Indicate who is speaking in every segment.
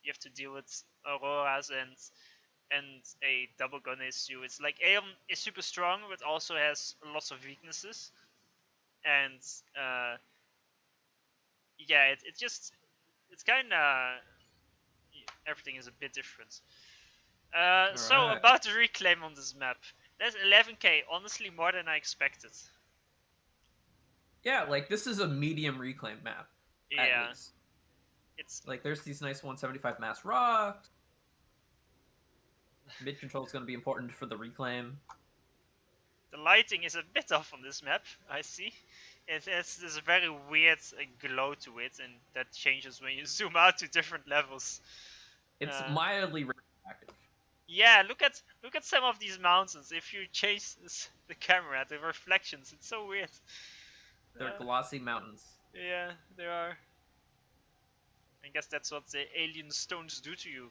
Speaker 1: you have to deal with Auroras and a double gun issue. It's like Aeon is super strong, but also has lots of weaknesses, and yeah, it's kind of everything is a bit different. So
Speaker 2: Alright.
Speaker 1: about the reclaim on this map, that's 11k. Honestly, more than I expected.
Speaker 2: Yeah, like this is a medium reclaim map, at
Speaker 1: Yeah,
Speaker 2: least.
Speaker 1: it's
Speaker 2: Like there's these nice 175 mass rocks. Mid control is going to be important for the reclaim.
Speaker 1: the lighting is a bit off on this map. I see. It has this very weird glow to it, and that changes when you zoom out to different levels.
Speaker 2: It's
Speaker 1: Uh,
Speaker 2: mildly radioactive.
Speaker 1: yeah, look at some of these mountains. If you change the camera, the reflections, it's so weird.
Speaker 2: They're
Speaker 1: Uh,
Speaker 2: glossy mountains.
Speaker 1: yeah, there are. I guess that's what the alien stones do to you.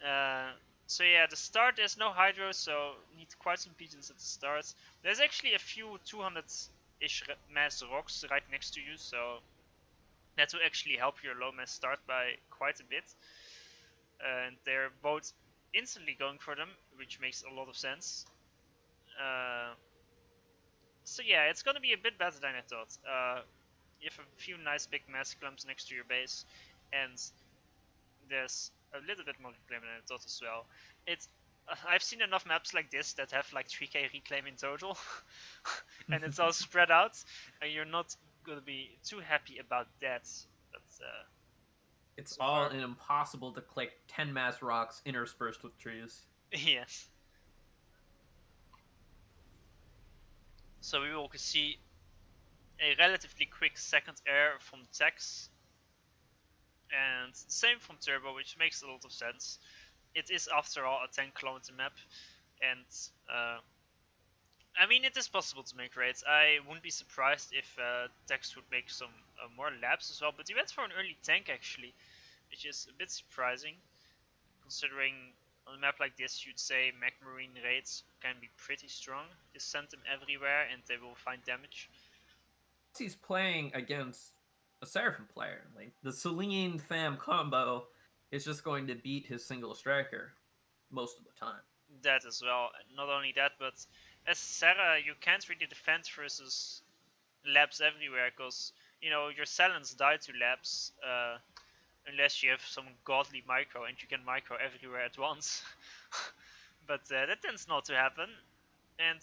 Speaker 1: Uh, so yeah, the start there's no hydro, so need quite some pigeons at the start. There's actually a few 200-ish mass rocks right next to you, so that will actually help your low mass start by quite a bit. And they're both instantly going for them, which makes a lot of sense. Uh, so yeah, it's gonna be a bit better than I thought. You have a few nice big mass clumps next to your base, and there's a little bit more reclaim than I thought as well. It's I've seen enough maps like this that have like 3k reclaim in total, and it's all spread out, and you're not gonna be too happy about that. But
Speaker 2: It's
Speaker 1: so
Speaker 2: all
Speaker 1: far,
Speaker 2: impossible to click 10 mass rocks interspersed with trees.
Speaker 1: yes. So we will see a relatively quick second air from Tex, and same from Turbo, which makes a lot of sense. It is after all a 10-kilometer map, and I mean, it is possible to make raids. I wouldn't be surprised if Tex would make some more laps as well. But he went for an early tank actually, which is a bit surprising, considering on a map like this you'd say Mech Marine raids can be pretty strong. Just send them everywhere and they will find damage.
Speaker 2: He's playing against a Seraphim player. Like the Celine Fam combo is just going to beat his single striker most of the time.
Speaker 1: That as well. Not only that, but as Sarah, you can't really defend versus labs everywhere because your Salons die to labs. Unless you have some godly micro and you can micro everywhere at once. But that tends not to happen. And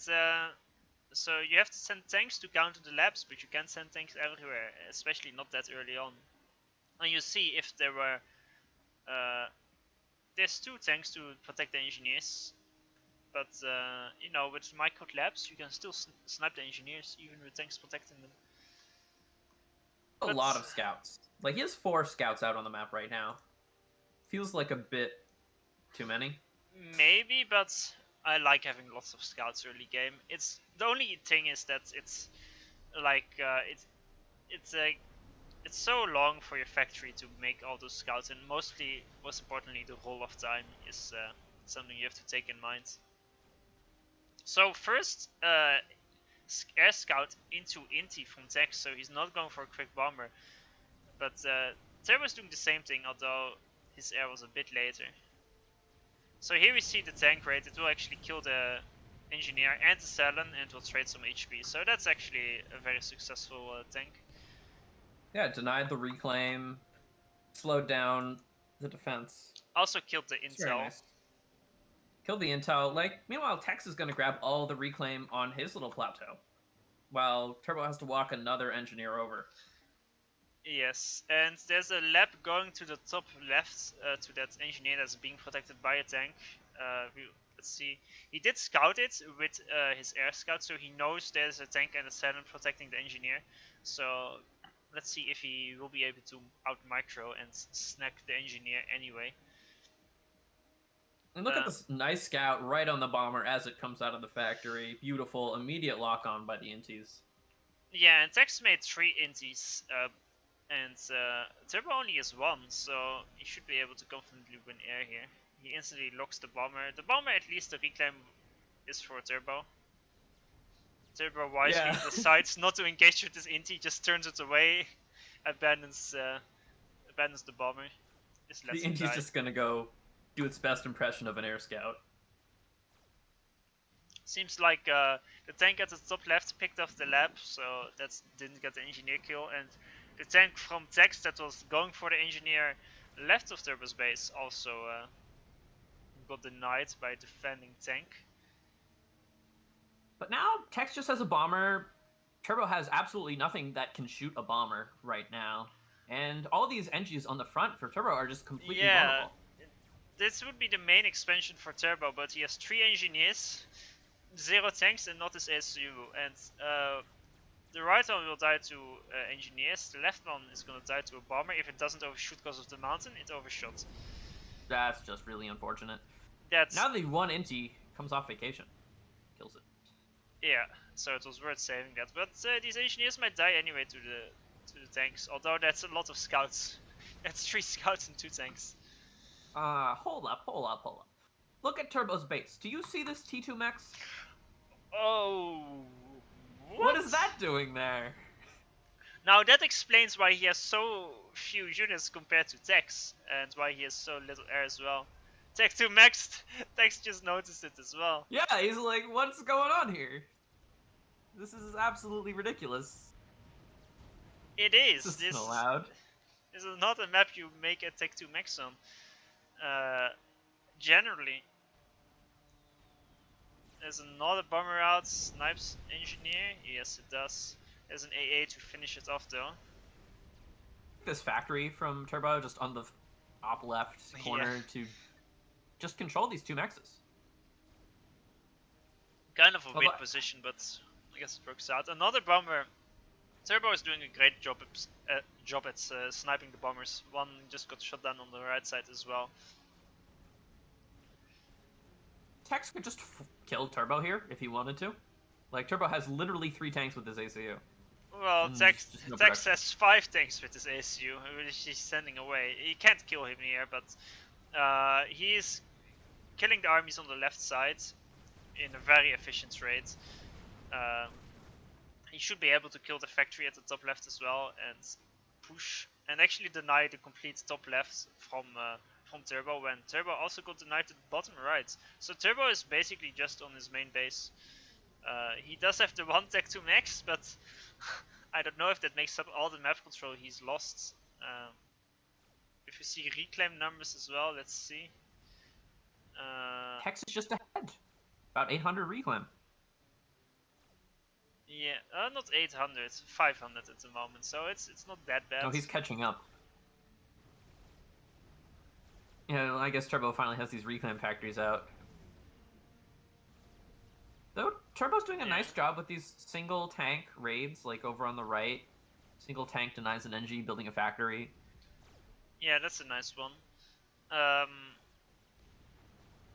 Speaker 1: so you have to send tanks to counter the labs, but you can't send tanks everywhere, especially not that early on. And you see if there were... there's two tanks to protect the engineers, but with micro labs you can still snipe the engineers even with tanks protecting them.
Speaker 2: A
Speaker 1: But
Speaker 2: lot of scouts. Like he has 4 scouts out on the map right now. Feels like a bit too many.
Speaker 1: maybe, but I like having lots of scouts early game. It's the only thing is that it's like it's so long for your factory to make all those scouts, and most importantly, the roll off time is something you have to take in mind. So first, air scout into Inti from Tex, so he's not going for a quick bomber, but Turbo's doing the same thing, although his air was a bit later. So here we see the tank rate. It will actually kill the engineer and the Salon and will trade some HP. So that's actually a very successful tank.
Speaker 2: Yeah, denied the reclaim, slowed down the defense.
Speaker 1: Also killed the
Speaker 2: It's very
Speaker 1: intel.
Speaker 2: nice. Killed the intel. Like, meanwhile, Tex is going to grab all the reclaim on his little plateau, while Turbo has to walk another engineer over.
Speaker 1: Yes, and there's a lab going to the top left to that engineer that's being protected by a tank. Let's see. He did scout it with his air scout, so he knows there's a tank and a Salon protecting the engineer. So let's see if he will be able to out micro and snack the engineer anyway.
Speaker 2: And look at this nice scout right on the bomber as it comes out of the factory. Beautiful, immediate lock on by the Inties.
Speaker 1: Yeah, and Tex made 3 Inties, and Turbo only has 1, so he should be able to confidently win air here. He instantly locks the bomber. The bomber, at least the reclaim is for Turbo. Turbo wisely decides not to engage with this Inti, just turns it away, abandons the bomber. This
Speaker 2: The
Speaker 1: lets him
Speaker 2: Indy's
Speaker 1: die.
Speaker 2: just gonna go do its best impression of an air scout.
Speaker 1: Seems like the tank at the top left picked off the lab, so that didn't get the engineer kill, and the tank from Tex that was going for the engineer left of Turbo's base also got denied by defending tank.
Speaker 2: But now Tex just has a bomber. Turbo has absolutely nothing that can shoot a bomber right now. And all these engines on the front for Turbo are just completely
Speaker 1: Yeah,
Speaker 2: vulnerable.
Speaker 1: this would be the main expansion for Turbo, but he has 3 engineers, 0 tanks, and not his SU. And the right one will die to engineers, the left one is gonna die to a bomber. If it doesn't overshoot because of the mountain, it overshot.
Speaker 2: That's just really unfortunate.
Speaker 1: That's
Speaker 2: Now the one Inti comes off vacation. Kills it.
Speaker 1: yeah, so it was worth saving that. But these engineers might die anyway to the tanks, although that's a lot of scouts. That's 3 scouts and 2 tanks.
Speaker 2: Hold up. Look at Turbo's base. Do you see this T2 Max?
Speaker 1: Oh,
Speaker 2: What is that doing there?
Speaker 1: Now that explains why he has so few units compared to Tex, and why he has so little air as well. Tex 2 maxed. Tex just noticed it as well.
Speaker 2: Yeah, he's like, what's going on here? This is absolutely ridiculous.
Speaker 1: It is.
Speaker 2: This isn't allowed.
Speaker 1: This is not a map you make a Tech 2 max on. Generally. There's another bomber out, snipes engineer. Yes, it does. There's an AA to finish it off though.
Speaker 2: This factory from Turbo just on the top left corner to just control these 2 Maxes.
Speaker 1: Kind of a weird position, but I guess it works out. Another bomber. Turbo is doing a great job at sniping the bombers. One just got shot down on the right side as well.
Speaker 2: Tex could just kill Turbo here if he wanted to. Like, Turbo has literally 3 tanks with his ACU.
Speaker 1: Well, Tex has 5 tanks with his ACU, which he's sending away. He can't kill him here, but he's killing the armies on the left side in a very efficient rate. He should be able to kill the factory at the top left as well and push and actually deny the complete top left from Turbo, when Turbo also got denied to the bottom right. So Turbo is basically just on his main base. He does have the 1 Tech 2 max, but I don't know if that makes up all the map control he's lost. If you see reclaim numbers as well, let's see.
Speaker 2: Tex is just ahead. About 800 reclaim.
Speaker 1: Yeah, not 800, 500 at the moment, so it's not that bad.
Speaker 2: No, he's catching up. Yeah, well, I guess Turbo finally has these reclaim factories out. Though Turbo's doing a nice job with these single tank raids, like over on the right. Single tank denies an NG, building a factory.
Speaker 1: Yeah, that's a nice one.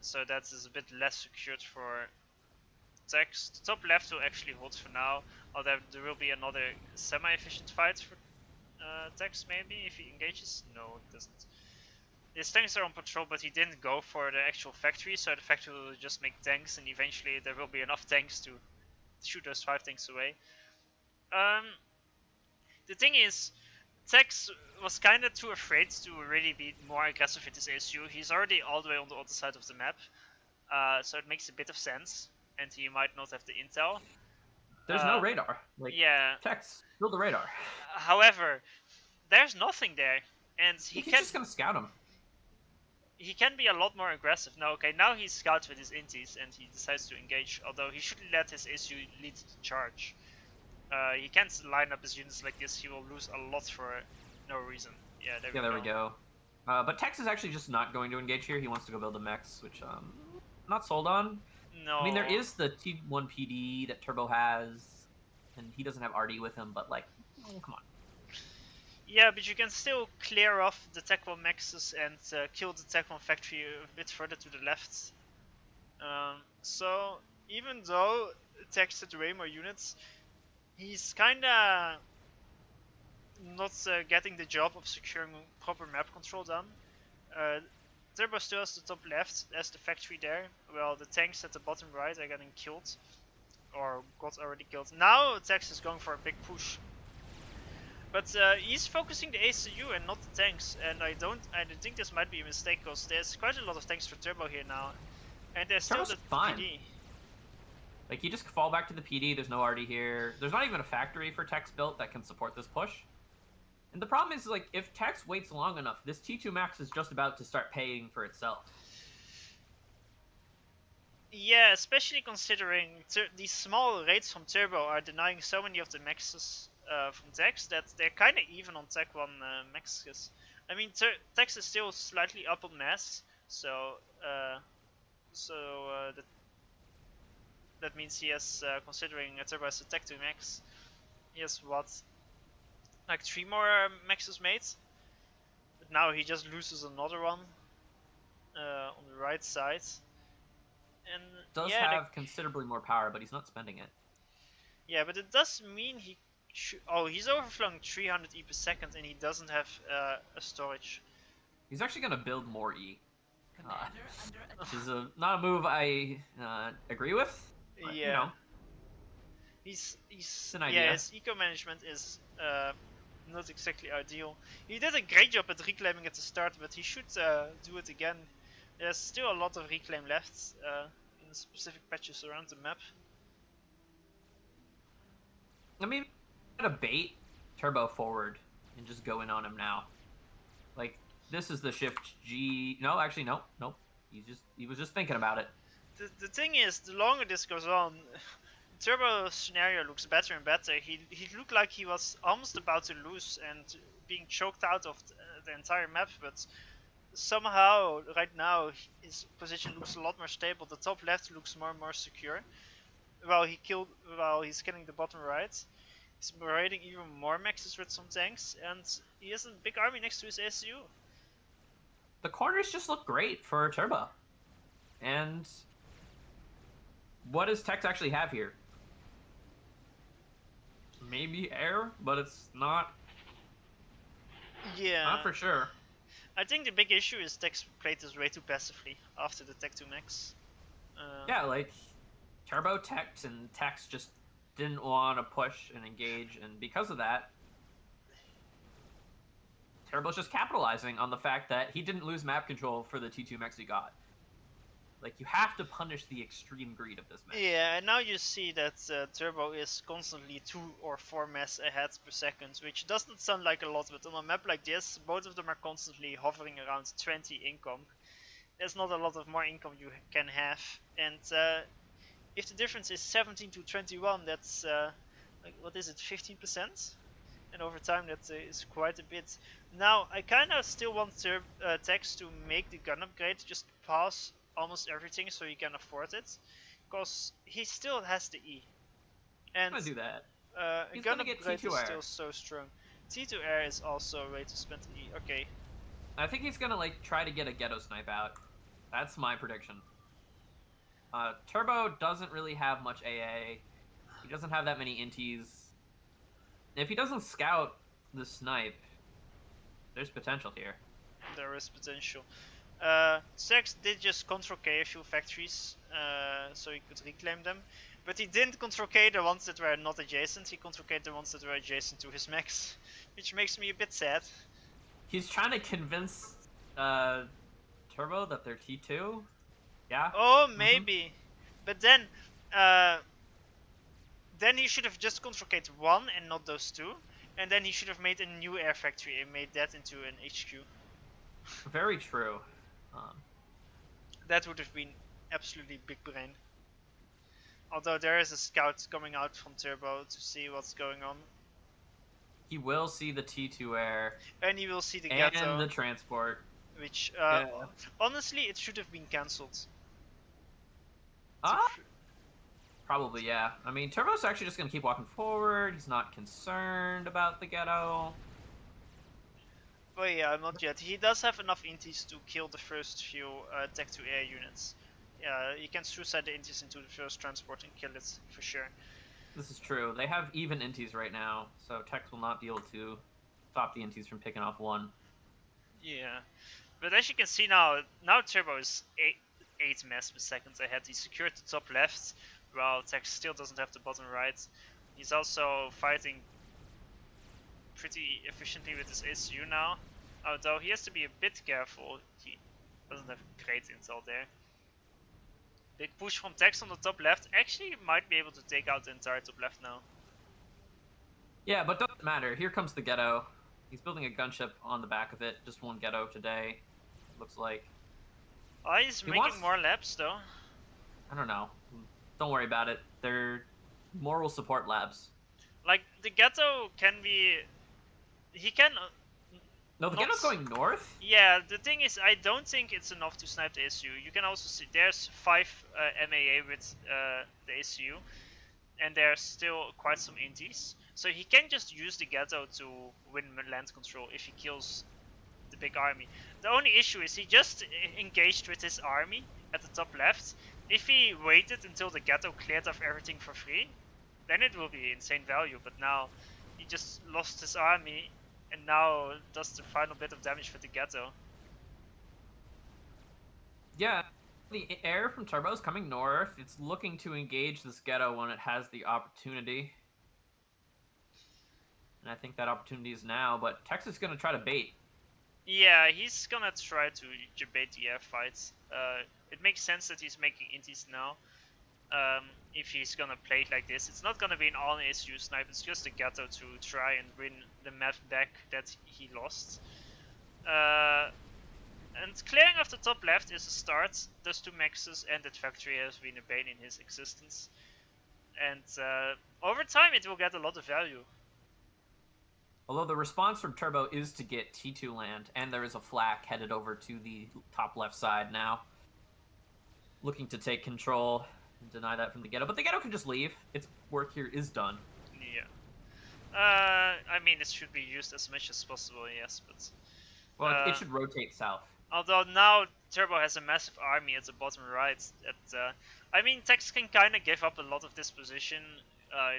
Speaker 1: So that is a bit less secured for Tex. The top left will actually hold for now, although there will be another semi-efficient fight for Tex maybe if he engages. No, it doesn't. His tanks are on patrol, but he didn't go for the actual factory, so the factory will just make tanks, and eventually there will be enough tanks to shoot those 5 tanks away. The thing is, Tex was kinda too afraid to really be more aggressive with his ASU. He's already all the way on the other side of the map, so it makes a bit of sense, and he might not have the intel.
Speaker 2: There's no radar. Like,
Speaker 1: yeah.
Speaker 2: Tex, build the radar.
Speaker 1: However, there's nothing there, and he's
Speaker 2: just gonna scout him.
Speaker 1: He can be a lot more aggressive. Now, okay, now he scouts with his inties and he decides to engage, although he shouldn't let his ASU lead the charge. He can't line up his units like this, he will lose a lot for no reason. Yeah, there we go.
Speaker 2: But Tex is actually just not going to engage here. He wants to go build a mechs, which I'm not sold on.
Speaker 1: No.
Speaker 2: I mean, there is the T1 PD that Turbo has, and he doesn't have RD with him, but like, oh, come on.
Speaker 1: Yeah, but you can still clear off the Tech 1 Maxes and kill the Tech 1 factory a bit further to the left. So, even though Tex had way more units, he's kinda not getting the job of securing proper map control done. Turbo still has the top left, has the factory there, while the tanks at the bottom right are getting killed. Or got already killed. Now Tex is going for a big push. But he's focusing the ACU and not the tanks, and I don't think this might be a mistake because there's quite a lot of tanks for Turbo here now, and there's still
Speaker 2: Turbo's
Speaker 1: the
Speaker 2: fine.
Speaker 1: PD.
Speaker 2: Like, you just fall back to the PD, there's no RD here. There's not even a factory for Tex built that can support this push. And the problem is, like, if Tex waits long enough, this T2 Max is just about to start paying for itself.
Speaker 1: Yeah, especially considering these small rates from Turbo are denying so many of the maxes from Tex that they're kind of even on Tech 1 maxes. I mean, Tex is still slightly up on mass, so that means he has, considering Turbo has a Tech 2 max, he has what, like 3 more maxes made. But now he just loses another one on the right side. And
Speaker 2: Does
Speaker 1: yeah,
Speaker 2: have considerably more power, but he's not spending it.
Speaker 1: yeah, but it does mean he oh, he's overflowing 300 E per second and he doesn't have a storage.
Speaker 2: He's actually going to build more E. Which is not a move I agree with. But,
Speaker 1: Yeah.
Speaker 2: you know.
Speaker 1: He's
Speaker 2: an idea.
Speaker 1: Yeah, his eco management is not exactly ideal. He did a great job at reclaiming at the start, but he should do it again. There's still a lot of reclaim left in specific patches around the map.
Speaker 2: I mean, gotta bait Turbo forward and just go in on him now. Like, this is the shift G. No, actually, no. He was just thinking about it.
Speaker 1: The thing is, the longer this goes on, Turbo's scenario looks better and better. He looked like he was almost about to lose and being choked out of the entire map, but somehow right now his position looks a lot more stable. The top left looks more and more secure. While he's killing the bottom right. He's raiding even more maxes with some tanks, and he has a big army next to his ASU.
Speaker 2: The corners just look great for Turbo. And what does Tex actually have here? Maybe air, but it's not.
Speaker 1: Yeah.
Speaker 2: Not for sure.
Speaker 1: I think the big issue is Tex played this way too passively after the Tech 2 max.
Speaker 2: Yeah, like Turbo Tex and Tex just didn't want to push and engage, and because of that, Turbo's just capitalizing on the fact that he didn't lose map control for the T2 max he got. Like, you have to punish the extreme greed of this match.
Speaker 1: Yeah, and now you see that Turbo is constantly 2 or 4 mass ahead per second, which doesn't sound like a lot, but on a map like this, both of them are constantly hovering around 20 income. There's not a lot of more income you can have, and if the difference is 17 to 21, that's like, what is it, 15%? And over time that is quite a bit. Now I kind of still want Tex to make the gun upgrade, just pass almost everything so he can afford it, because he still has the E. And
Speaker 2: I'm gonna do that. He's
Speaker 1: gun
Speaker 2: gonna get
Speaker 1: upgrade
Speaker 2: T2
Speaker 1: is
Speaker 2: air.
Speaker 1: still so strong. T2 air is also a way to spend E. Okay.
Speaker 2: I think he's gonna like try to get a Ghetto snipe out. That's my prediction. Turbo doesn't really have much AA. He doesn't have that many inties. If he doesn't scout the snipe, there's potential here.
Speaker 1: There is potential. Sex did just control K a few factories, so he could reclaim them. But he didn't control K the ones that were not adjacent, he control K the ones that were adjacent to his max. Which makes me a bit sad.
Speaker 2: He's trying to convince Turbo that they're T2. Yeah?
Speaker 1: Oh, maybe. But then he should have just control K'd one and not those two. And then he should have made a new air factory and made that into an HQ.
Speaker 2: Very true.
Speaker 1: That would have been absolutely big brain. Although there is a scout coming out from Turbo to see what's going on.
Speaker 2: He will see the T2 air.
Speaker 1: And he will see the Ghetto.
Speaker 2: And the transport.
Speaker 1: Which,
Speaker 2: Yeah.
Speaker 1: honestly, it should have been cancelled.
Speaker 2: Probably, yeah. I mean, Turbo's actually just going to keep walking forward. He's not concerned about the Ghetto.
Speaker 1: But yeah, not yet. He does have enough intis to kill the first few Tech 2 air units. Yeah, you can suicide the intis into the first transport and kill it, for sure.
Speaker 2: This is true. They have even intis right now, so Tex will not be able to stop the intis from picking off one.
Speaker 1: Yeah. But as you can see now Turbo is 8 mass per second ahead. He secured the top left, while Tex still doesn't have the bottom right. He's also fighting pretty efficiently with his ACU now. Although he has to be a bit careful. He doesn't have great intel there. Big push from Tex on the top left. Actually might be able to take out the entire top left now.
Speaker 2: Yeah, but doesn't matter. Here comes the Ghetto. He's building a gunship on the back of it. Just one Ghetto today, looks like.
Speaker 1: Oh, he's making more labs though.
Speaker 2: I don't know. Don't worry about it. They're more will support labs.
Speaker 1: Like, the Ghetto can be... He can...
Speaker 2: No, the Ghetto's going north?
Speaker 1: Yeah, the thing is, I don't think it's enough to snipe the ACU. You can also see there's 5 MAA with the ACU. And there's still quite some inties. So he can just use the Ghetto to win land control if he kills the big army. The only issue is he just engaged with his army at the top left. If he waited until the Ghetto cleared off everything for free, then it will be insane value. But now he just lost his army and now does the final bit of damage with the Ghetto.
Speaker 2: Yeah, the air from Turbo is coming north. It's looking to engage this Ghetto when it has the opportunity. And I think that opportunity is now, but Texas is going to try to bait.
Speaker 1: Yeah, he's gonna try to bait the air fights. It makes sense that he's making inties now. If he's gonna play it like this, it's not gonna be an all ASU snipe, it's just a Ghetto to try and win the map back that he lost. And clearing off the top left is a start. Those 2 maxes and that factory has been a bane in his existence. And over time it will get a lot of value.
Speaker 2: Although the response from Turbo is to get T2 land, and there is a flak headed over to the top left side now. Looking to take control and deny that from the Ghetto, but the Ghetto can just leave. Its work here is done.
Speaker 1: Yeah. I mean, it should be used as much as possible, yes, but...
Speaker 2: Well, it should rotate south.
Speaker 1: Although now Turbo has a massive army at the bottom right. I mean, Tex can kind of give up a lot of this position.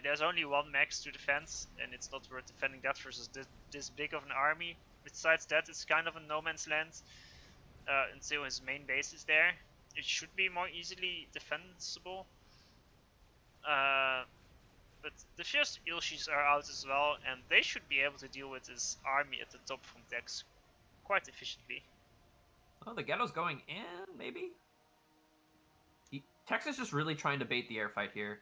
Speaker 1: There's only 1 max to defend, and it's not worth defending that versus this big of an army. Besides that, it's kind of a no man's land until his main base is there. It should be more easily defensible. But the first Ilshis are out as well, and they should be able to deal with this army at the top from Tex quite efficiently.
Speaker 2: Oh, the Ghetto's going in, maybe? Tex is just really trying to bait the air fight here.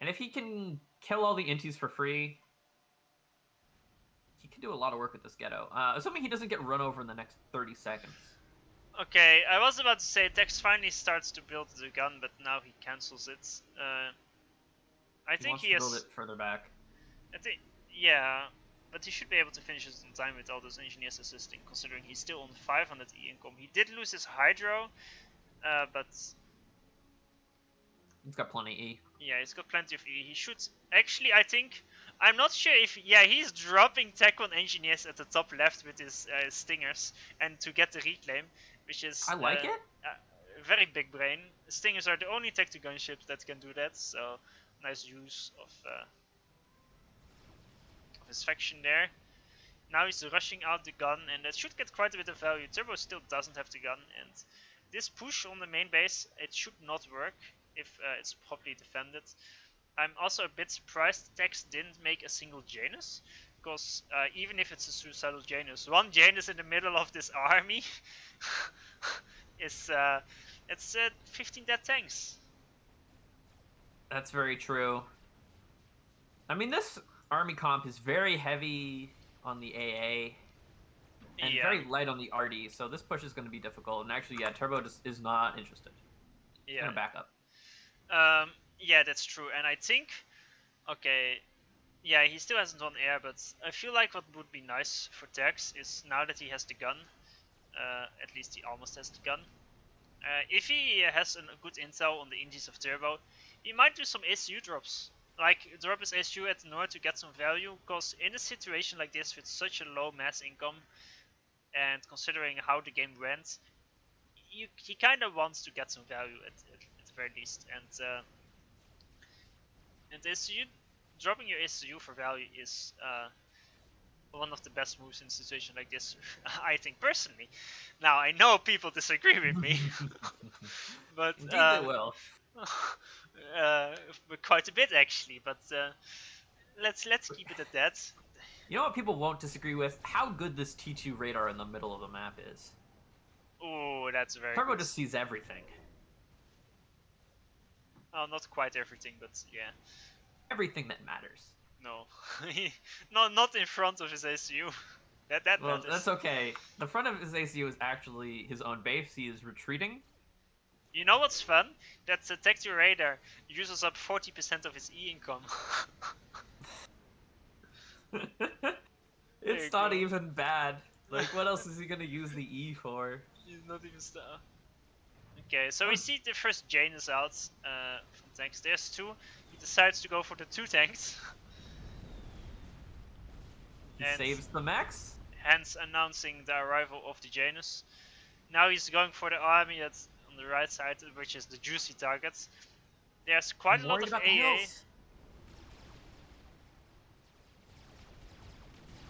Speaker 2: And if he can kill all the inties for free, he can do a lot of work with this Ghetto. Assuming he doesn't get run over in the next 30 seconds.
Speaker 1: Okay, I was about to say Tex finally starts to build the gun, but now he cancels it. I think he has...
Speaker 2: build it further back.
Speaker 1: Yeah, but he should be able to finish it in time with all those engineers assisting, considering he's still on 500 E income. He did lose his Hydro, but...
Speaker 2: He's got plenty E.
Speaker 1: Yeah, he's got plenty of E. He should... Actually, I think... I'm not sure if... Yeah, he's dropping Tech on engineers at the top left with his Stingers, and to get the reclaim, which is...
Speaker 2: I like it.
Speaker 1: Very big brain. Stingers are the only tech to gunships that can do that, so... Nice use of his faction there. Now he's rushing out the gun, and that should get quite a bit of value. Turbo still doesn't have the gun, and this push on the main base, it should not work if it's properly defended. I'm also a bit surprised Tex didn't make a single Janus, because even if it's a suicidal Janus, 1 Janus in the middle of this army is it's 15 dead tanks.
Speaker 2: That's very true. I mean, this army comp is very heavy on the AA and very light on the RD, so this push is going to be difficult. And actually, yeah, Turbo just is not interested. He's going to back up.
Speaker 1: Yeah, that's true. And I think, okay, yeah, he still hasn't won air, but I feel like what would be nice for Tex is now that he has the gun, at least he almost has the gun. If he has a good intel on the indies of Turbo, he might do some SU drops. Like, drop his SU at the north to get some value, because in a situation like this with such a low mass income, and considering how the game went, he kind of wants to get some value at the very least. And SU, dropping your SU for value is one of the best moves in a situation like this, I think personally. Now, I know people disagree with me, but
Speaker 2: indeed they will.
Speaker 1: Quite a bit actually, but let's keep it at that.
Speaker 2: You know what people won't disagree with? How good this T2 radar in the middle of the map is.
Speaker 1: Oh, that's very
Speaker 2: Turbo
Speaker 1: good.
Speaker 2: just sees everything.
Speaker 1: Oh, not quite everything, but yeah.
Speaker 2: Everything that matters.
Speaker 1: No. Not in front of his ACU. That
Speaker 2: Well,
Speaker 1: matters.
Speaker 2: that's okay. The front of his ACU is actually his own base. He is retreating.
Speaker 1: You know what's fun? That the Tech2 radar uses up 40% of his E income.
Speaker 2: It's not even bad. Like, what else is he gonna use the E for?
Speaker 1: He's not even star. Okay, so we see the first Janus out from tanks. There's two. He decides to go for the two tanks.
Speaker 2: He saves the mechs.
Speaker 1: Hence announcing the arrival of the Janus. Now he's going for the army that's on the right side, which is the juicy target. There's quite a lot of AA.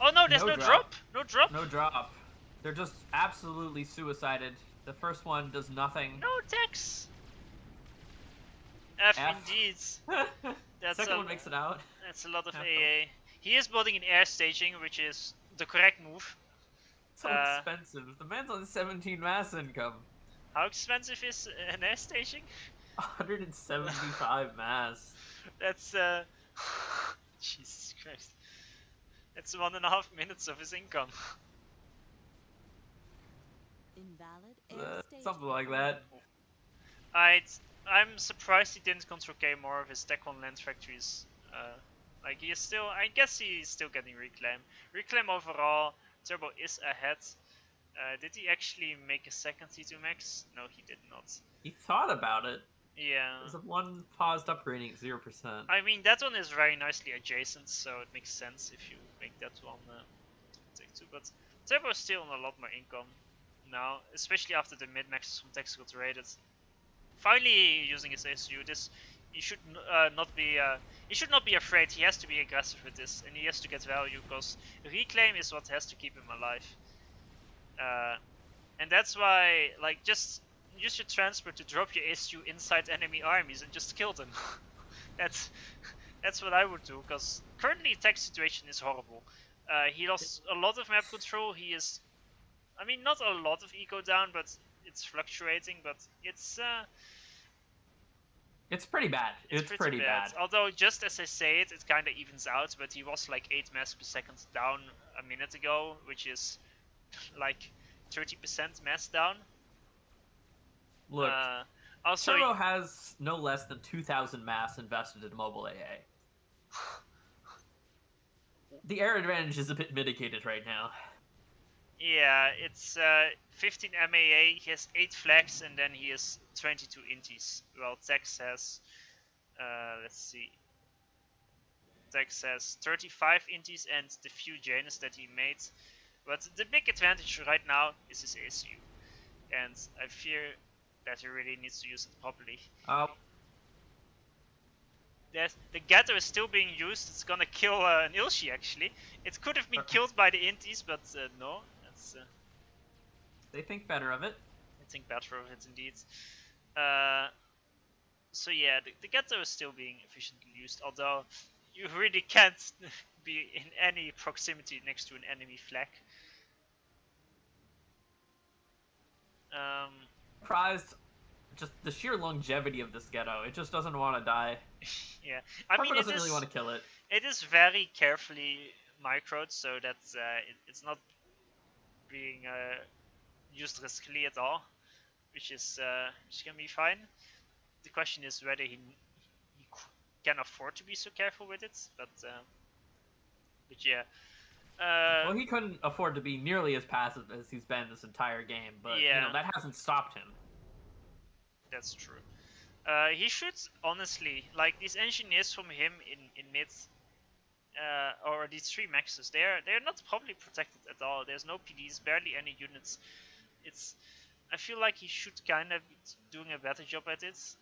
Speaker 1: Oh no, there's no drop. No drop.
Speaker 2: No drop. They're just absolutely suicided. The first one does nothing.
Speaker 1: No techs. F. Indeed.
Speaker 2: Second one makes it out.
Speaker 1: That's a lot of AA. He is building an air staging, which is the correct move.
Speaker 2: So expensive. The man's on 17 mass income.
Speaker 1: How expensive is an air staging?
Speaker 2: 175 mass.
Speaker 1: That's Jesus Christ. That's 1.5 minutes of his income.
Speaker 3: Invalid
Speaker 2: something like that.
Speaker 1: I'm surprised he didn't control K more of his Tech 1 land factories. Like he is still, I guess he's still getting reclaim. Reclaim overall, Turbo is ahead. Did he actually make a second T2 max? No, he did not.
Speaker 2: He thought about it.
Speaker 1: Yeah.
Speaker 2: There's one paused upgrading at 0%.
Speaker 1: I mean, that one is very nicely adjacent, so it makes sense if you make that one take two. But Turbo is still on a lot more income now, especially after the mid maxes from Tex got raided. Finally using his SU, this he should not be afraid. He has to be aggressive with this, and he has to get value because reclaim is what has to keep him alive. And that's why, like, just use your transport to drop your SU inside enemy armies and just kill them. that's what I would do, because currently Tech's situation is horrible. He lost a lot of map control. He is, I mean, not a lot of eco down, but it's fluctuating. But it's
Speaker 2: pretty bad. It's pretty bad.
Speaker 1: Although, just as I say it, it kind of evens out. But he was like 8 mass per second down a minute ago, which is like 30% mass down.
Speaker 2: Look,
Speaker 1: also,
Speaker 2: Turbo has no less than 2,000 mass invested in mobile AA. The air advantage is a bit mitigated right now.
Speaker 1: Yeah, it's 15 MAA, he has 8 flags, and then he has 22 inties. Well, Tex has, let's see, Tex has 35 inties and the few Janus that he made. But the big advantage right now is his ASU. And I fear that he really needs to use it properly. The Ghetto is still being used. It's gonna kill an Ilshi actually. It could have been killed by the Inties, but no. That's,
Speaker 2: they think better of it.
Speaker 1: They think better of it indeed. So yeah, the Ghetto is still being efficiently used, although you really can't be in any proximity next to an enemy flag.
Speaker 2: Surprised, just the sheer longevity of this Ghetto. It just doesn't want to die.
Speaker 1: Yeah, I mean,
Speaker 2: it doesn't really want to kill it.
Speaker 1: It is very carefully microed, so that it's not being used riskily at all, which can be fine. The question is whether he can afford to be so careful with it, but yeah.
Speaker 2: Well, he couldn't afford to be nearly as passive as he's been this entire game, but
Speaker 1: yeah,
Speaker 2: you know, that hasn't stopped him.
Speaker 1: That's true. He should honestly, like, these engineers from him in mid, or these 3 maxes, they're not properly protected at all. There's no PDs, barely any units. I feel like he should kind of be doing a better job at it,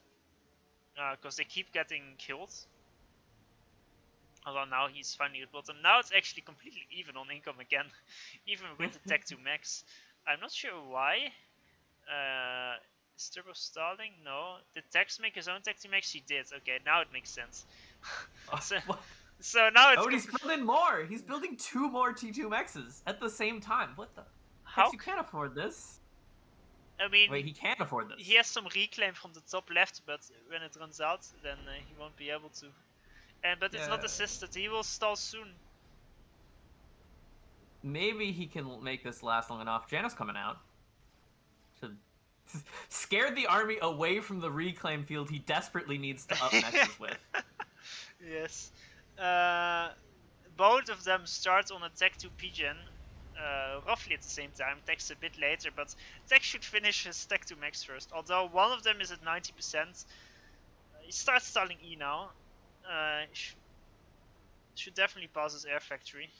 Speaker 1: because they keep getting killed. Although now he's finally at bottom. Now it's actually completely even on income again, even with the Tech 2 max. I'm not sure why. Is Turbo stalling? No. Did Tex make his own Tech 2 max? He did. Okay, now it makes sense. So now it's
Speaker 2: Oh, and he's building more. He's building 2 more T2 mexes at the same time. What the?
Speaker 1: how?
Speaker 2: Tex, you can't afford this.
Speaker 1: I mean,
Speaker 2: Wait, he can't afford this.
Speaker 1: he has some reclaim from the top left, but when it runs out, then he won't be able to. But it's not
Speaker 2: Yeah.
Speaker 1: assisted. He will stall soon.
Speaker 2: Maybe he can make this last long enough. Janus coming out to scare the army away from the reclaim field he desperately needs to up mexes with.
Speaker 1: Yes. Both of them start on a Tech 2 Pigeon, roughly at the same time. Tech's a bit later, but Tech should finish his Tech 2 max first. Although one of them is at 90%. He starts stalling E now. Should definitely pass his air factory.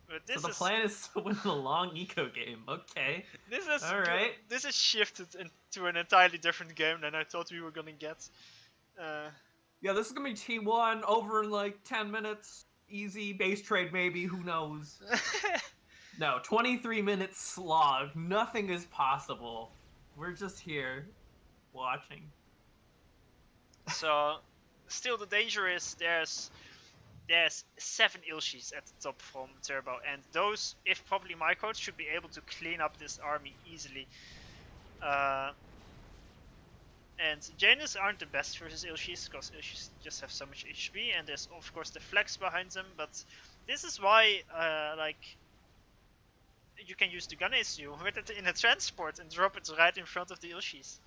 Speaker 1: But this
Speaker 2: So the plan is to win the long eco game. Okay.
Speaker 1: This is
Speaker 2: all right.
Speaker 1: This is shifted into an entirely different game than I thought we were gonna get.
Speaker 2: Yeah, this is gonna be T1 over in like 10 minutes. Easy base trade, maybe. Who knows? No, 23 minutes slog. Nothing is possible. We're just here watching.
Speaker 1: So, still the danger is there's 7 Ilshis at the top from Turbo, and those, if properly microed, should be able to clean up this army easily. And Janus aren't the best versus Ilshis, because Ilshis just have so much HP, and there's of course the flex behind them, but this is why, like, you can use the gun issue with it in a transport and drop it right in front of the Ilshis.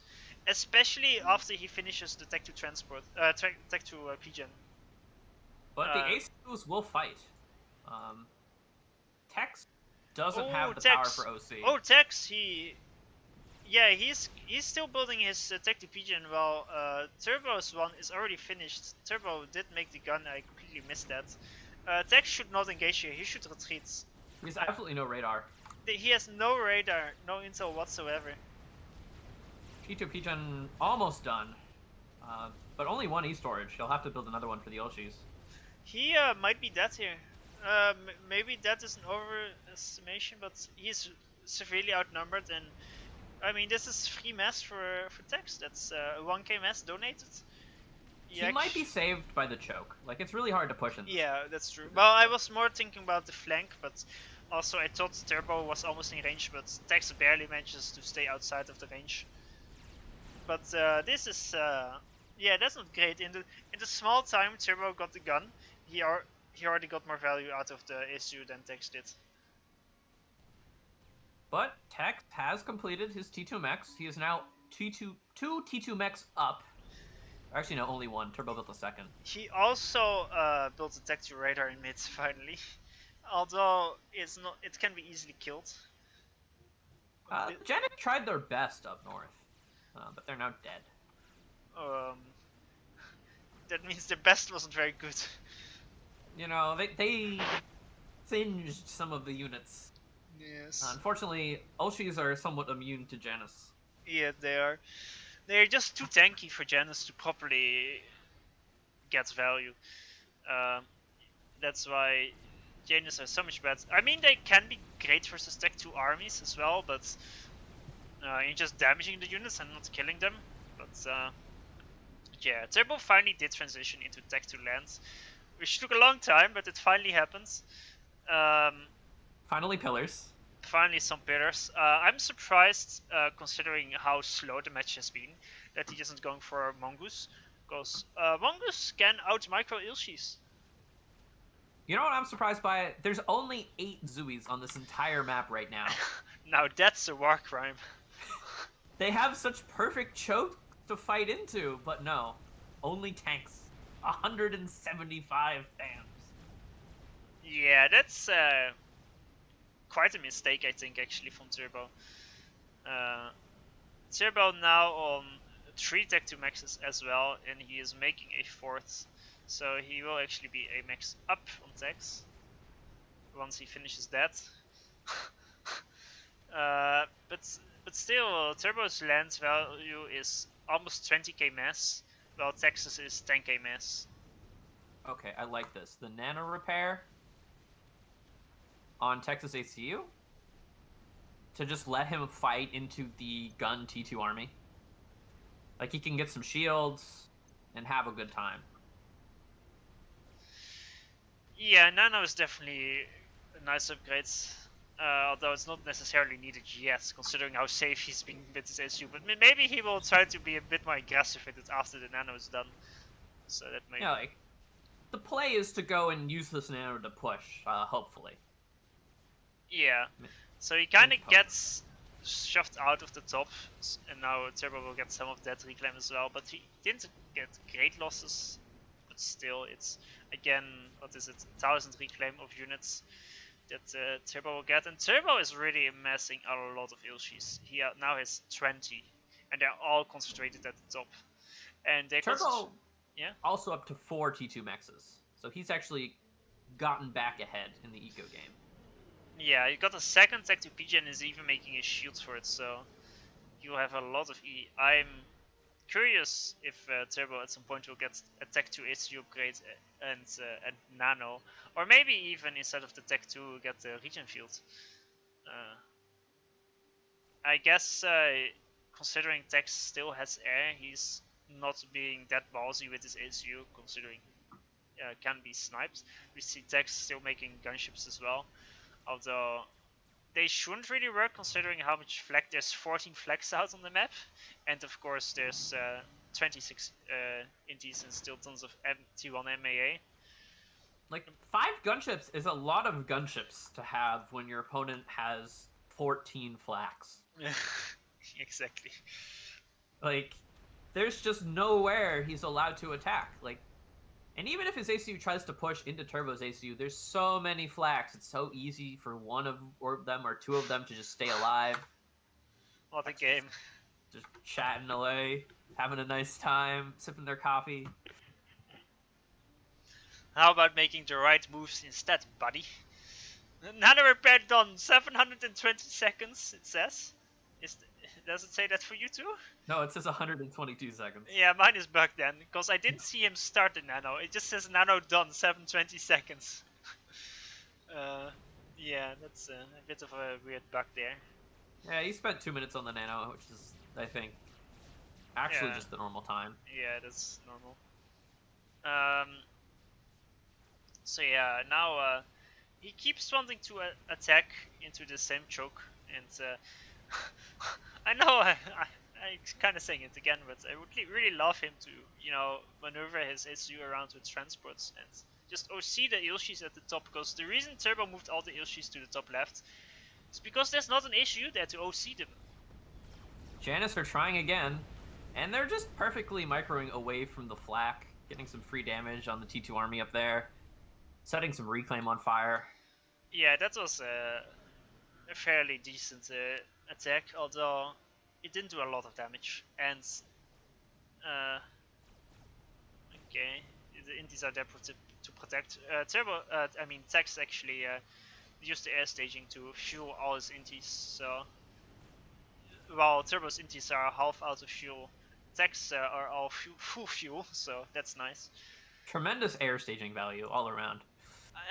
Speaker 1: Especially after he finishes the Tech 2 transport, Tech 2 Pigeon.
Speaker 2: But the ACUs will fight. Tex doesn't have the power for OC.
Speaker 1: Oh, Tex, he's still building his Tech 2 Pigeon, while Turbo's one is already finished. Turbo did make the gun, I completely missed that. Tex should not engage here, he should retreat.
Speaker 2: He has absolutely no radar.
Speaker 1: He has no radar, no intel whatsoever.
Speaker 2: T2 Pigeon almost done. But only 1 E-storage. He'll have to build another one for the Ilshis.
Speaker 1: He might be dead here. Maybe that is an overestimation, but he's severely outnumbered, and I mean, this is free mass for Tex. That's 1k mass donated.
Speaker 2: He might be saved by the choke. Like, it's really hard to push him.
Speaker 1: Yeah, that's true. Well, I was more thinking about the flank, but also I thought Turbo was almost in range, but Tex barely manages to stay outside of the range. But this is, yeah, that's not great. In the small time Turbo got the gun, he already got more value out of the issue than Tex did.
Speaker 2: But Tex has completed his T2 mechs. He is now two T2 mechs up. Actually, no, only 1. Turbo built a second.
Speaker 1: He also built a Tech 2 radar in mid finally, although it can be easily killed.
Speaker 2: Janet tried their best up north, but they're now dead.
Speaker 1: That means their best wasn't very good.
Speaker 2: You know, they singed some of the units.
Speaker 1: Yes.
Speaker 2: Unfortunately, Ilshis are somewhat immune to Janus.
Speaker 1: Yeah, they are. They're just too tanky for Janus to properly get value. That's why Janus are so much better. I mean, they can be great versus Tech 2 armies as well, but in just damaging the units and not killing them. But yeah, Turbo finally did transition into Tech 2 lands, which took a long time, but it finally happens.
Speaker 2: Finally, pillars.
Speaker 1: Finally, some pillars. I'm surprised, considering how slow the match has been, that he isn't going for Mongoose, because Mongoose can out-micro Ilshis.
Speaker 2: You know what I'm surprised by? There's only 8 Zuis on this entire map right now.
Speaker 1: Now that's a war crime.
Speaker 2: They have such perfect choke to fight into, but no. Only tanks. 175 fams.
Speaker 1: Yeah, that's quite a mistake, I think, actually, from Turbo. Turbo now on 3 Tech 2 maxes as well, and he is making a 4th. So he will actually be a max up on Tex once he finishes that. But still, Turbo's land value is almost 20k mass, while Texas is 10k mass.
Speaker 2: Okay, I like this. The nano repair on Texas ACU to just let him fight into the gun T2 army. Like, he can get some shields and have a good time.
Speaker 1: Yeah, Nano is definitely a nice upgrade. Although it's not necessarily needed yet, considering how safe he's been with his SU. But maybe he will try to be a bit more aggressive with it after the Nano is done. So that may.
Speaker 2: Yeah, like the play is to go and use this nano to push. Hopefully.
Speaker 1: Yeah.
Speaker 2: Mi-
Speaker 1: So he kind of
Speaker 2: Info.
Speaker 1: gets shoved out of the top, and now Turbo will get some of that reclaim as well. But he didn't get great losses. But still, it's again, what is it, 1,000 reclaim of units that Turbo will get. And Turbo is really amassing a lot of Ilshis. He now has 20, and they're all concentrated at the top. And they're
Speaker 2: Turbo
Speaker 1: yeah.
Speaker 2: also up to 4 T2 maxes, so he's actually gotten back ahead in the eco game.
Speaker 1: Yeah, he got a second tech to PG and is even making a shield for it, so you have a lot of E. I'm curious if Turbo at some point will get a Tech 2 HQ upgrade and Nano, or maybe even instead of the Tech 2 get the Regen Field. I guess considering Tex still has air, he's not being that ballsy with his HQ, considering can be sniped. We see Tex still making gunships as well, although they shouldn't really work considering how much flag. There's 14 flags out on the map, and of course there's 26 indies and still tons of T1 MAA.
Speaker 2: Like 5 gunships is a lot of gunships to have when your opponent has 14 flags.
Speaker 1: Exactly.
Speaker 2: Like, there's just nowhere he's allowed to attack. Like, and even if his ACU tries to push into Turbo's ACU, there's so many flags. It's so easy for one of them or 2 of them to just stay alive.
Speaker 1: What a game.
Speaker 2: Just chatting away, having a nice time, sipping their coffee.
Speaker 1: How about making the right moves instead, buddy? Nano repair done, 720 seconds, it says. Does it say that for you too?
Speaker 2: No, it says 122 seconds.
Speaker 1: Yeah, mine is bugged then, because I didn't see him start the Nano. It just says Nano done, 720 seconds. Yeah, that's a bit of a weird bug there.
Speaker 2: Yeah, he spent 2 minutes on the nano, which is, I think, actually
Speaker 1: Yeah.
Speaker 2: just the normal time.
Speaker 1: Yeah, that's normal. So yeah, now he keeps wanting to attack into the same choke, and I know I'm kind of saying it again, but I would really love him to, maneuver his SU around with transports and just OC the Ilshis at the top, because the reason Turbo moved all the Ilshis to the top left is because there's not an SU there to OC them.
Speaker 2: Janus are trying again, and they're just perfectly microing away from the flak, getting some free damage on the T2 army up there, setting some reclaim on fire.
Speaker 1: Yeah, that was a fairly decent attack, although it didn't do a lot of damage. And okay, the indies are there to protect. Turbo, Tex actually used the air staging to fuel all his indies. So while Turbo's indies are half out of fuel, Tex are all full fuel. So that's nice.
Speaker 2: Tremendous air staging value all around.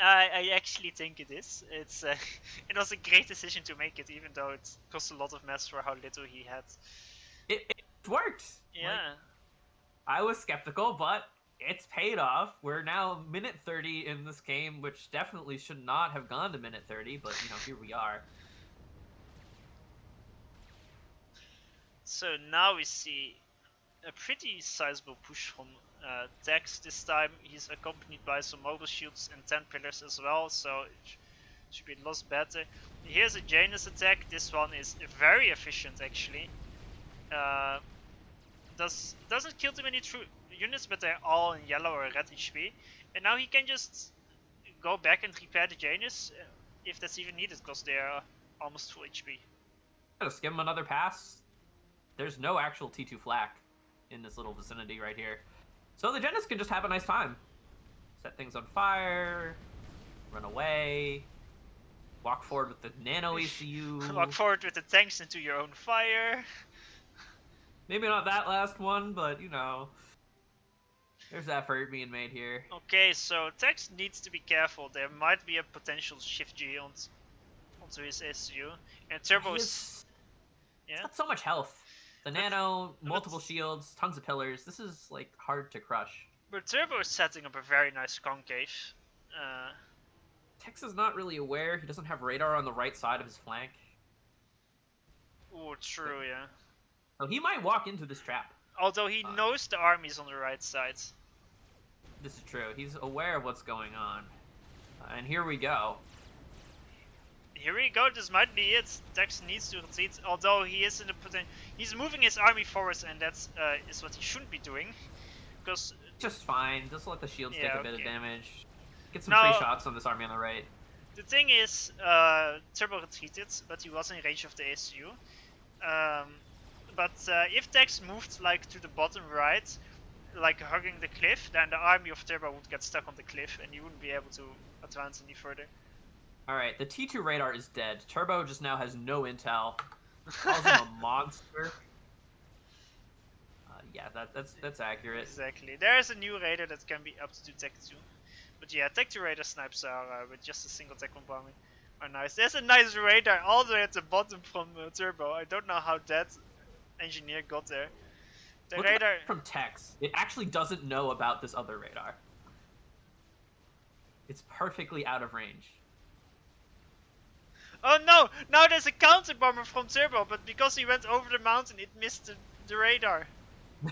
Speaker 1: I actually think it is. It's it was a great decision to make it, even though it cost a lot of mess for how little he had.
Speaker 2: It worked.
Speaker 1: Yeah.
Speaker 2: Like, I was skeptical, but it's paid off. We're now minute 30 in this game, which definitely should not have gone to minute 30, but here we are.
Speaker 1: So now we see a pretty sizable push from Tex this time. He's accompanied by some mobile shields and 10 pillars as well, so it should be a lot better. Here's a Janus attack. This one is very efficient actually. Doesn't kill too many true units, but they're all in yellow or red HP. And now he can just go back and repair the Janus if that's even needed, because they're almost full HP.
Speaker 2: Just give him another pass. There's no actual T2 flak in this little vicinity right here. So the Janus can just have a nice time. Set things on fire, run away, walk forward with the nano ECU.
Speaker 1: Walk forward with the tanks into your own fire.
Speaker 2: Maybe not that last one, but there's effort being made here.
Speaker 1: Okay, so Tex needs to be careful. There might be a potential shift G onto his SU. And Turbo's...
Speaker 2: Yeah? Got so much health. The nano, multiple shields, tons of pillars. This is, hard to crush.
Speaker 1: But Turbo is setting up a very nice concave.
Speaker 2: Tex is not really aware. He doesn't have radar on the right side of his flank.
Speaker 1: Oh, true, yeah.
Speaker 2: So he might walk into this trap.
Speaker 1: Although he knows the army's on the right side.
Speaker 2: This is true. He's aware of what's going on. And here we go.
Speaker 1: Here we go, this might be it. Tex needs to retreat, although he is in the potential. He's moving his army forwards, and that's is what he shouldn't be doing. Because.
Speaker 2: Just fine. Just let the shields take a bit of damage. Get some free shots on this army on the right.
Speaker 1: The thing is, Turbo retreated, but he was in range of the ASU. But if Tex moved like to the bottom right, like hugging the cliff, then the army of Turbo would get stuck on the cliff, and he wouldn't be able to advance any further.
Speaker 2: Alright, the T2 radar is dead. Turbo just now has no intel. Calls him a monster. Yeah, that's accurate.
Speaker 1: Exactly. There is a new radar that can be up to Tech 2. But yeah, Tech 2 radar snipes are with just a single Tech 1 bombing are nice. There's a nice radar all the way at the bottom from Turbo. I don't know how that engineer got there. The
Speaker 2: Look
Speaker 1: radar
Speaker 2: from Tex. It actually doesn't know about this other radar. It's perfectly out of range.
Speaker 1: Oh no! Now there's a counter bomber from Turbo, but because he went over the mountain, it missed the radar.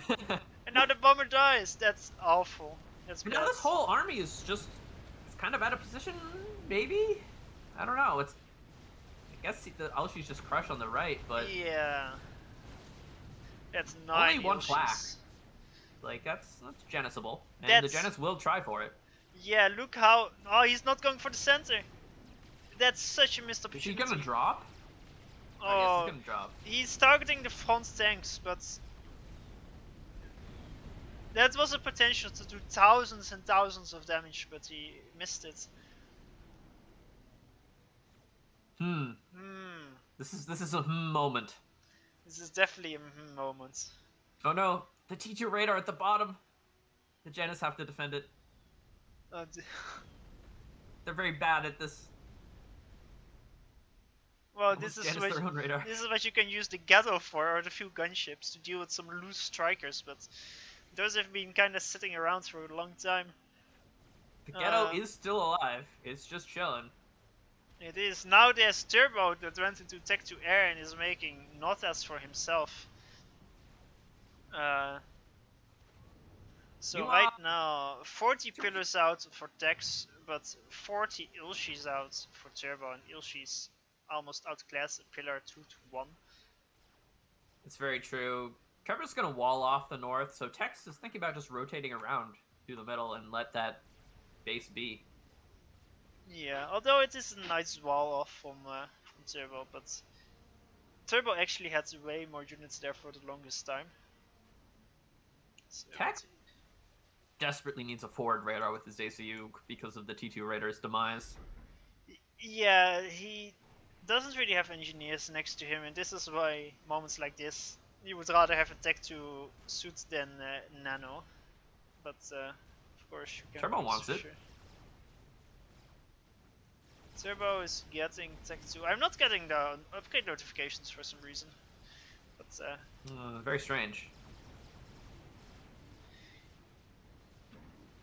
Speaker 1: And now the bomber dies. That's awful. That's bad.
Speaker 2: Now this whole army is just it's kind of out of position, maybe? I don't know. It's I guess the Alshi's just crushed on the right, but
Speaker 1: yeah. That's 9
Speaker 2: only one
Speaker 1: Ilshis.
Speaker 2: flak. Like that's Genisable. And
Speaker 1: That's...
Speaker 2: the Genis will try for it.
Speaker 1: Yeah, look how oh he's not going for the center. That's such a missed opportunity.
Speaker 2: Is he gonna drop?
Speaker 1: Oh,
Speaker 2: yes, he's gonna drop.
Speaker 1: He's targeting the front tanks, but that was a potential to do thousands and thousands of damage, but he missed it.
Speaker 2: This is a moment.
Speaker 1: This is definitely a moment.
Speaker 2: Oh no, the T2 radar at the bottom. The Genis have to defend it. They're very bad at this.
Speaker 1: Well, this is what you can use the Ghetto for, or the few gunships, to deal with some loose strikers, but those have been kind of sitting around for a long time.
Speaker 2: The Ghetto is still alive. It's just chilling.
Speaker 1: It is. Now there's Turbo that went into Tech 2 Air and is making LotS for himself. So right now, 40 pillars out for Tex, but 40 Ilshis out for Turbo, and Ilshis almost outclass a pillar 2-1.
Speaker 2: It's very true. Turbo's gonna wall off the north, so Tex is thinking about just rotating around through the middle and let that base be.
Speaker 1: Yeah, although it is a nice wall off from Turbo, but Turbo actually had way more units there for the longest time. So
Speaker 2: Tex desperately needs a forward radar with his ACU because of the T2 radar's demise.
Speaker 1: Yeah, he doesn't really have engineers next to him, and this is why moments like this, you would rather have a Tech 2 suit than Nano. But of course you can.
Speaker 2: Turbo wants it.
Speaker 1: Sure. Turbo is getting Tech 2. I'm not getting the upgrade notifications for some reason. But
Speaker 2: very strange.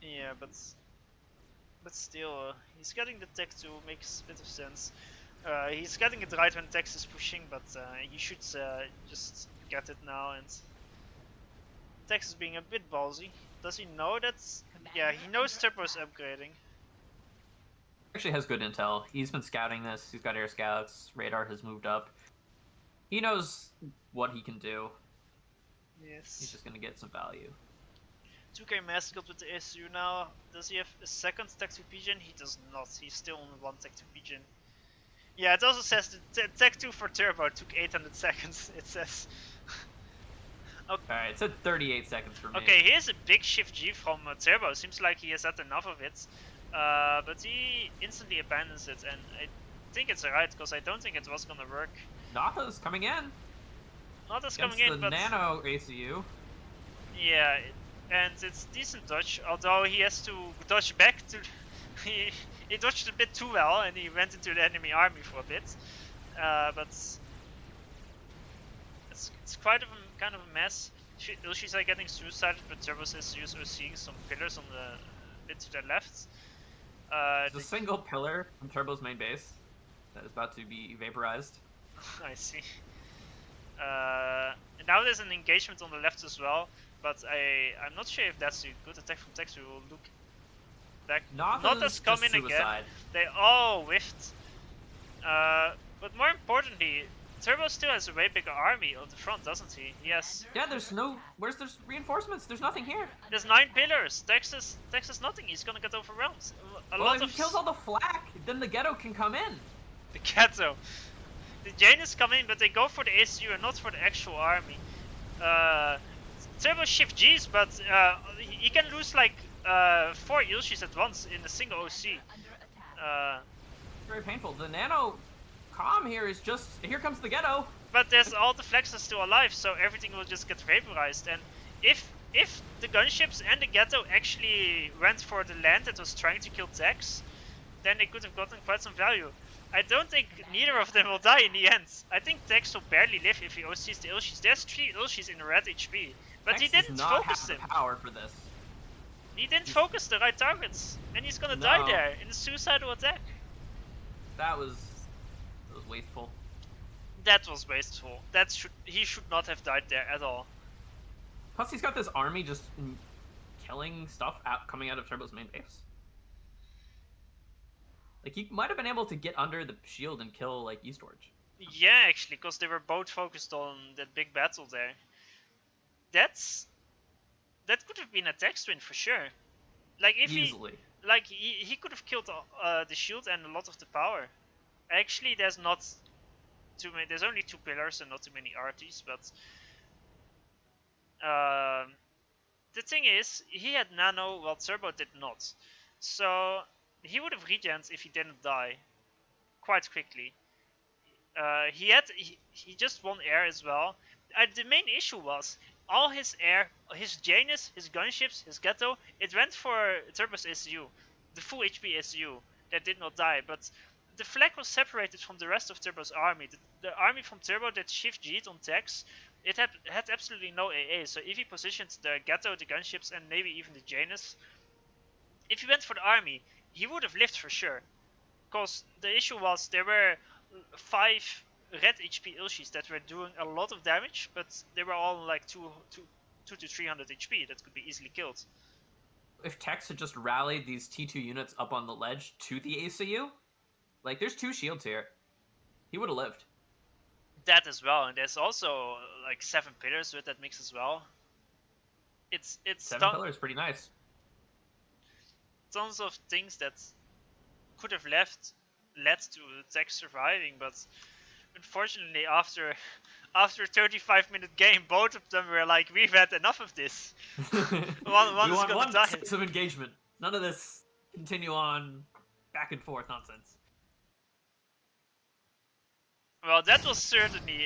Speaker 1: Yeah, but still, he's getting the Tech 2, makes a bit of sense. He's getting it right when Tex is pushing, but he should just get it now. And Tex is being a bit ballsy. Does he know that? Yeah, he knows Turbo's upgrading.
Speaker 2: Actually has good intel. He's been scouting this. He's got air scouts. Radar has moved up. He knows what he can do.
Speaker 1: Yes.
Speaker 2: He's just gonna get some value.
Speaker 1: 2K mascot with the SU now. Does he have a second Tech 2 Pigeon? He does not. He's still on one Tech 2 Pigeon. Yeah, it also says the Tech 2 for Turbo took 800 seconds. It says.
Speaker 2: Okay. Alright, it said 38 seconds for me.
Speaker 1: Okay, here's a big shift G from Turbo. Seems like he has had enough of it. But he instantly abandons it, and I think it's alright, because I don't think it was gonna work.
Speaker 2: Nata's coming in.
Speaker 1: Nata's coming in,
Speaker 2: but... the Nano ACU.
Speaker 1: Yeah, and it's decent dodge, although he has to dodge back to... he dodged a bit too well, and he went into the enemy army for a bit. But... It's quite kind of a mess. Ilshis are getting suicided, but Turbo's SUs are seeing some pillars on the bit to the left.
Speaker 2: There's a single pillar from Turbo's main base that is about to be vaporized.
Speaker 1: I see. Now there's an engagement on the left as well, but I'm not sure if that's a good attack from Tex. We will look back. Noth's come in again. They all whiffed. But more importantly, Turbo still has a way bigger army on the front, doesn't he? Yes.
Speaker 2: Yeah, there's no... Where's there's reinforcements? There's nothing here.
Speaker 1: There's 9 pillars. Tex has nothing. He's gonna get overwhelmed.
Speaker 2: If he kills all the flak, then the Ghetto can come in.
Speaker 1: The Ghetto. The Janus come in, but they go for the ACU and not for the actual army. Turbo shift Gs, but he can lose like 4 Ilshis at once in a single OC.
Speaker 2: Very painful. The nano calm here is just... Here comes the Ghetto.
Speaker 1: But there's all the flags are still alive, so everything will just get vaporized. And if the gunships and the Ghetto actually went for the land that was trying to kill Tex, then they could have gotten quite some value. I don't think neither of them will die in the end. I think Tex will barely live if he OCs the Ilshis. There's 3 Ilshis in red HP, but
Speaker 2: Tex
Speaker 1: he didn't
Speaker 2: does not
Speaker 1: focus
Speaker 2: have
Speaker 1: them.
Speaker 2: The power for this.
Speaker 1: He didn't focus the right targets, and he's gonna die there in a suicidal attack.
Speaker 2: That was wasteful.
Speaker 1: That was wasteful. He should not have died there at all.
Speaker 2: Plus, he's got this army just killing stuff coming out of Turbo's main base. Like, he might have been able to get under the shield and kill, like, Eastward.
Speaker 1: Yeah, actually, because they were both focused on that big battle there. That could have been a Tex win for sure. Like, if
Speaker 2: easily.
Speaker 1: He could have killed the shield and a lot of the power. Actually, there's not too many. There's only 2 pillars and not too many RTs, but the thing is, he had nano while Turbo did not. So he would have regened if he didn't die quite quickly. He just won air as well. The main issue was all his air, his Janus, his gunships, his Ghetto, it went for Turbo's SU, the full HP SU that did not die. But the flag was separated from the rest of Turbo's army. The army from Turbo that shift G'd on Tex, it had absolutely no AA. So if he positioned the Ghetto, the gunships, and maybe even the Janus, if he went for the army, he would have lived for sure. Because the issue was there were 5 red HP Ilshis that were doing a lot of damage, but they were all like 2 to 300 HP that could be easily killed.
Speaker 2: If Tex had just rallied these T2 units up on the ledge to the ACU, like, there's 2 shields here, he would have lived.
Speaker 1: That as well, and there's also like 7 pillars with that mix as well. It's
Speaker 2: 7 pillars, pretty nice.
Speaker 1: Tons of things that could have led to Tex surviving, but unfortunately after a 35-minute game, both of them were like, we've had enough of this. one is gonna die.
Speaker 2: Of engagement. None of this continue on back and forth nonsense.
Speaker 1: Well, that was certainly